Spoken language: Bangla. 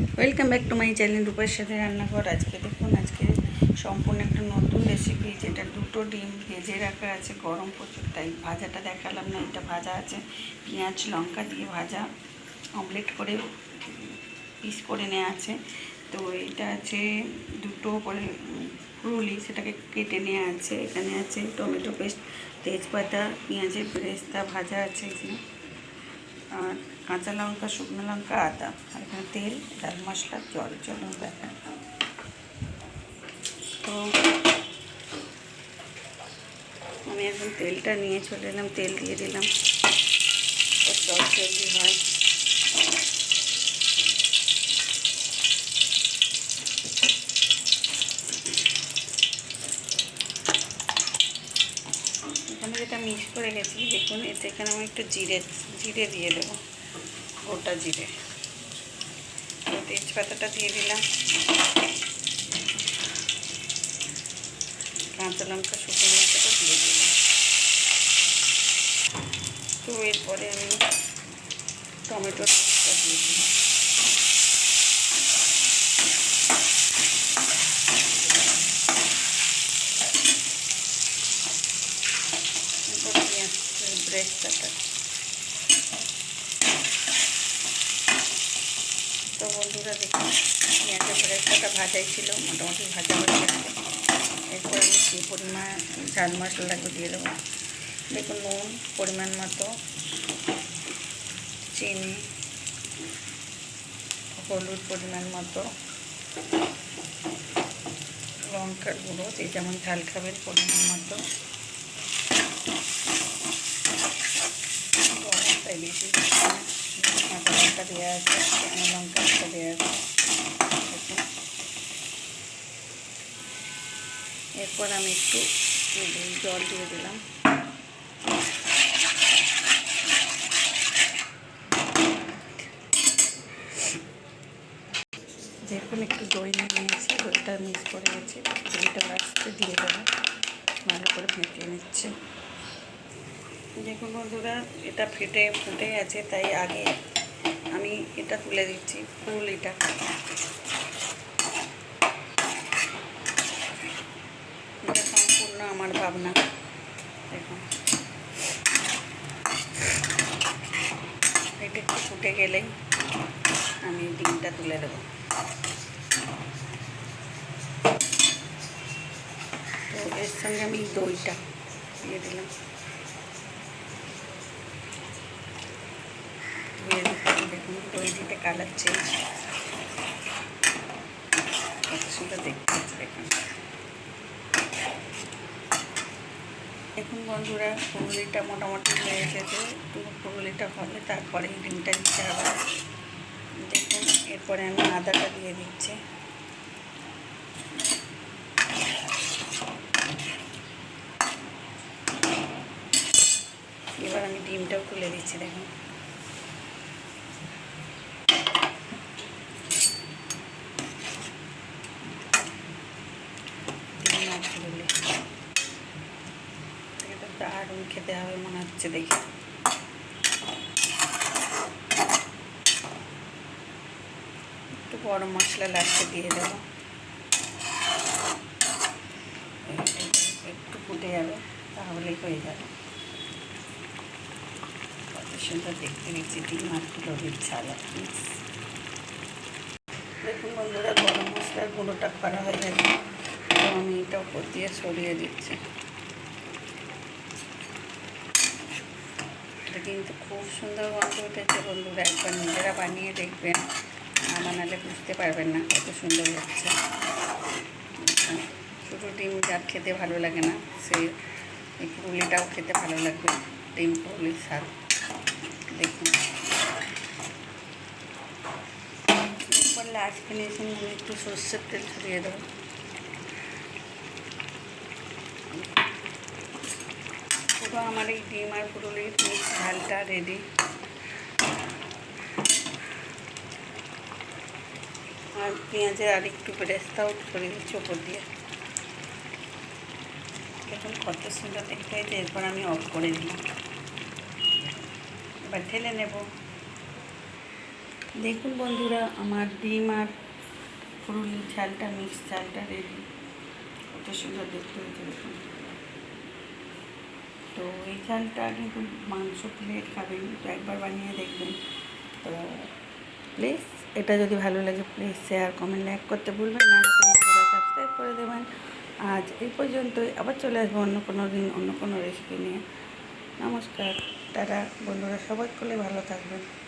Welcome back to my channel রূপার সাথে রান্নাঘর। আজকে দেখুন, আজকে সম্পূর্ণ একটা নতুন রেসিপি, যেটা দুটো ডিম ভেজে রাখা আছে, গরম প্রচুর, তাই ভাজাটা দেখালাম না। এটা ভাজা আছে, পেঁয়াজ লঙ্কা দিয়ে ভাজা, অমলেট করে পিস করে নেওয়া আছে। তো এটা আছে দুটো করে পুরুলি, সেটাকে কেটে নেওয়া আছে। এখানে আছে টমেটো পেস্ট, তেজপাতা, পেঁয়াজের বেরেস্তা ভাজা আছে এখানে, আর কাঁচা লঙ্কা, শুকনো লঙ্কা, আদা, আর এখানে তেল, ডাল মশলা, জল। চলুন দেখা। তো আমি এখন তেলটা নিয়ে চলে এলাম, তেল দিয়ে দিলাম, জলদি হয়। এখানে যেটা মিক্স করে গেছি দেখুন, এখানে আমি একটু জিরে দিয়ে দেবো, গোটা জিরে। তেজপাতাটা দিয়ে দিলাম, কাঁচা লঙ্কা, শুকনো লঙ্কাটা দিয়ে দিলাম। তো এরপরে আমি টমেটোটা দিয়ে দিলাম। এরপর পেঁয়াজ ব্রেস্তাটা। তো বন্ধুরা দেখুন, পেঁয়াজের ব্রেস্তাটা ভাজাই ছিল, মোটামুটি ভাজা হয়ে গেছে। এরপর আমি যে পরিমাণ ঝাল মশলাগুলো দিয়ে দেবো। দেখুন, নুন পরিমাণ মতো, চিনি, হলুদ পরিমাণ মতো, লঙ্কার গুঁড়ো, যে যেমন ঝাল খাবেন পরিমাণ মতো, তাই বেশি কাঁচা লঙ্কা দেওয়া আছে, শুকনো লঙ্কা দেওয়া আছে। এরপর আমি একটু জল দিয়ে দিলাম। দেখুন, একটু দই নিয়ে নিয়েছি, দইটা মিক্স করে গেছি, দইটা লাস্টে দিয়ে দেবো, ভালো করে ফেটিয়ে নিচ্ছে। দেখুন বন্ধুরা, এটা ফুটে গেছে, তাই আগে আমি এটা তুলে দিচ্ছি, পুরুলিটা। এটা সম্পূর্ণ আমার ভাবনা। দেখুন, এটা একটু ফুটে গেলেই আমি ডিমটা তুলে দেবো। তো এর সঙ্গে আমি দইটা দিয়ে দিলাম, দেখুন দই দিতে কালার চেঞ্জ, কত সুন্দর দেখতে হচ্ছে। দেখুন বন্ধুরা, পুরুলিটা মোটামুটি হয়ে গেছে। পুরুলিটা হবে, তারপরে ডিমটা দিতে হবে। দেখুন, এরপরে আমি আদাটা দিয়ে দিচ্ছি। এবার আমি ডিমটাও তুলে দিচ্ছি। দেখুন, ডিম আর পুরুলি এটা দারুণ খেতে হবে মনে হচ্ছে দেখে। একটু গরম মশলা লাস্টে দিয়ে দেবো, একটু ফুটে যাবে, তাহলেই হয়ে যাবে। কত সুন্দর দেখতে নিচ্ছি ডিম আর পুরুলির ছালা। দেখুন বন্ধুরা, গরম মশলার গুঁড়োটা করা হয়ে গেছে, তো আমি এটা উপর দিয়ে ছড়িয়ে দিচ্ছি। এটা কিন্তু খুব সুন্দর গন্ধ উঠেছে বন্ধুরা, একবার নিজেরা বানিয়ে দেখবেন, না বানালে বুঝতে পারবেন না কত সুন্দর হচ্ছে। ছোটো ডিম যার খেতে ভালো লাগে না, সে এই পুরুলিটাও খেতে ভালো লাগবে, ডিম পুরুলির স্বাদ। দেখুন, এরপর লাস্ট ফিনিশিং আমি একটু সর্ষের তেল ছড়িয়ে দেবো। পুরো আমার এই ডিম আর পুরুলির মিক্স ঝালটা রেডি। আর পেঁয়াজের আর একটু বেরেস্তাও ছড়িয়ে দিচ্ছি ওপর দিয়ে। এখন কত সুন্দর দেখতে হয়েছে। এরপর আমি অফ করে দিলাম, এবার ঢেলে নেব। দেখুন বন্ধুরা, আমার ডিম আর ফুলুলির ঝালটা, মিক্স ঝালটা রেডি। কত সুন্দর দেখতে হয়েছে দেখুন। তো এই ঝালটা কিন্তু মাংস প্লেট খাবেন, তো একবার বানিয়ে দেখবেন। তো প্লিজ এটা যদি ভালো লাগে প্লিজ শেয়ার, কমেন্ট, লাইক করতে ভুলবেন না। নতুন বন্ধুরা সাবস্ক্রাইব করে দেবেন। আজ এই পর্যন্তই, আবার চলে আসবো অন্য কোনো দিন অন্য কোনো রেসিপি নিয়ে। নমস্কার, টাটা বন্ধুরা, সবাই ভালো থাকবেন।